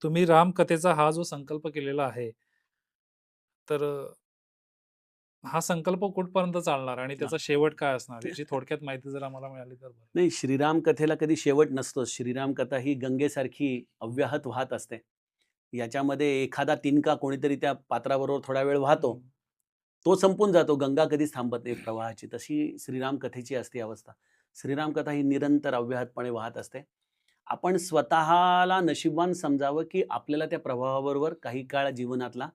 तुम्ही रामकथेचा हा जो संकल्प केलेला आहे, तर हा संकल्प कुठपर्यंत चालणार आणि हां. त्याचा शेवट काय असणार? याची थोडक्यात माहिती जर आम्हाला मिळाली तर बरं. नाही, श्रीराम कथेला कधी शेवट नसतोच. श्रीराम कथा ही गंगेसारखी अव्याहत वाहत असते. याच्यामध्ये एखादा तिनका कोणीतरी त्या पात्राबरोबर थोडा वेळ वाहतो. हं. तो संपून जातो. गंगा कधीच थांबत नाही प्रवाहाची. तशी श्रीराम कथेची असते अवस्था. श्रीराम कथा ही निरंतर अव्याहतपणे वाहत असते. आपण स्वतःला नशीबवान समजावं, की आपल्याला त्या प्रवाहाबरोबर काही काळ जीवनातला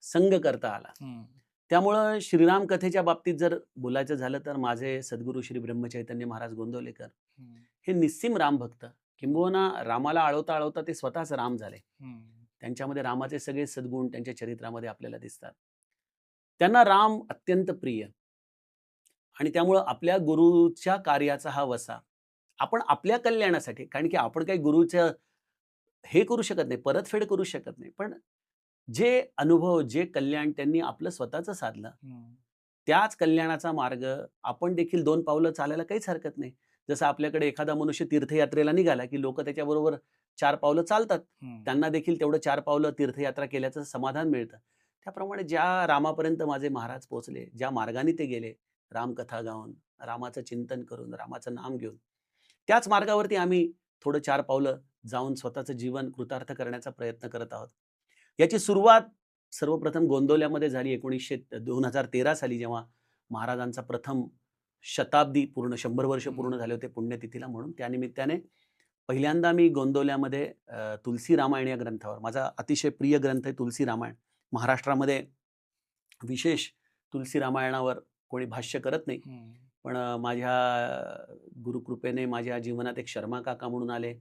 संग करता आला. हं. त्यामुळं श्रीराम कथेच्या बाबतीत जर बोलायचं झालं तर माझे सद्गुरू श्री ब्रह्मचैतन्य महाराज गोंदवलेकर हं. हे निस्सीम रामभक्त. किंबहुना रामाला आळवता-आळवता ते स्वतःच राम झाले. हं. त्यांच्यामध्ये रामाचे सगळे सद्गुण त्यांच्या चरित्रामध्ये आपल्याला दिसतात. त्यांना राम अत्यंत प्रिय आणि त्यामुळं आपल्या गुरुच्या कार्याचा हा वसा आपण आपल्या कल्याणासाठी कारण की आपण काही गुरुचं हे करू शकत नाही, परतफेड करू शकत नाही. पण जे अनुभव, जे कल्याण त्यांनी आपलं स्वतःचं साधलं, हं. त्याच कल्याणाचा मार्ग आपण देखील 2 पावलं चालायला काहीच हरकत नाही. जसं आपल्याकडे एखादा मनुष्य तीर्थयात्रेला निघाला, की लोकं त्याच्याबरोबर 4 पावलं चालतात. हं. त्यांना देखील तेवढं 4 पावलं तीर्थयात्रा केल्याचं समाधान मिळतं. त्याप्रमाणे ज्या रामापर्यंत माझे महाराज पोहोचले, ज्या मार्गाने ते गेले, रामकथा गाऊन, रामाचं चिंतन करून, रामाचं नाम घेऊन, त्याच मार्गावरती आम्ही थोडं 4 पावलं जाऊन स्वतःचं जीवन कृतार्थ करण्याचा प्रयत्न करत आहोत. याची सुरुवात सर्वप्रथम गोंदवल्यामध्ये झाली 2013 साली जेव्हा महाराजांचा प्रथम शताब्दी पूर्ण 100 वर्ष पूर्ण हं. झाले होते पुण्यतिथीला म्हणून. त्यानिमित्ताने पहिल्यांदा मी गोंदवल्यामध्ये तुलसी रामायण या ग्रंथावर माझा अतिशय प्रिय ग्रंथ आहे तुलसी रामायण. महाराष्ट्रामध्ये विशेष तुलसी रामायणावर कोणी भाष्य करत नाही. हं. पण माझ्या गुरुकृपेने माझ्या जीवनात एक शर्मा काका म्हणून आले.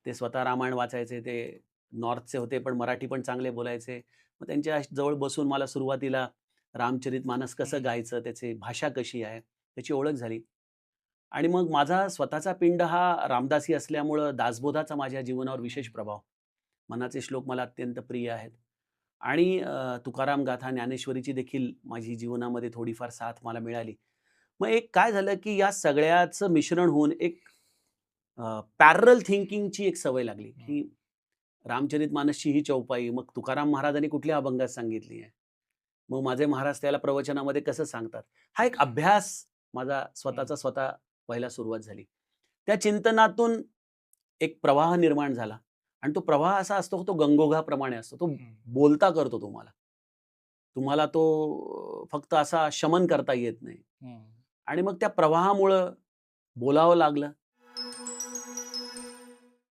ते स्वतः रामायण वाचायचे. ते नॉर्थचे होते, पण मराठी पण चांगले बोलायचे. मग त्यांच्या जवळ बसून मला सुरुवातीला रामचरितमानस कसं हं. गायचं, त्याची भाषा कशी आहे, त्याची ओळख झाली. आणि मग माझा स्वतःचा पिंड हा रामदासी असल्यामुळं दासबोधाचा माझ्या जीवनावर विशेष हं. प्रभाव. मनाचे श्लोक मला अत्यंत प्रिय आहेत. आणि तुकाराम गाथा, ज्ञानेश्वरीची देखील माझी जीवनामध्ये थोडीफार साथ मला मिळाली. मग एक काय झालं, की या सगळ्याचं मिश्रण होऊन एक पॅरलल थिंकिंगची एक सवय लागली, हं. की रामचरितमानसची ही चौपाई, मग तुकाराम महाराजांनी कुठल्या अभंगात सांगितली आहे. मग माझे महाराज त्याला प्रवचनामध्ये कसं सांगतात. हा एक अभ्यास माझा हं. स्वतःचा स्वतः व्हायला सुरुवात झाली. त्या चिंतनातून एक प्रवाह निर्माण झाला आणि तो प्रवाह असा असतो, की तो गंगोघाप्रमाणे असतो. तो हं. बोलता करतो तुम्हाला. तुम्हाला तो फक्त असा शमन करता येत नाही हं. आणि मग त्या प्रवाहामुळं बोलावं लागलं.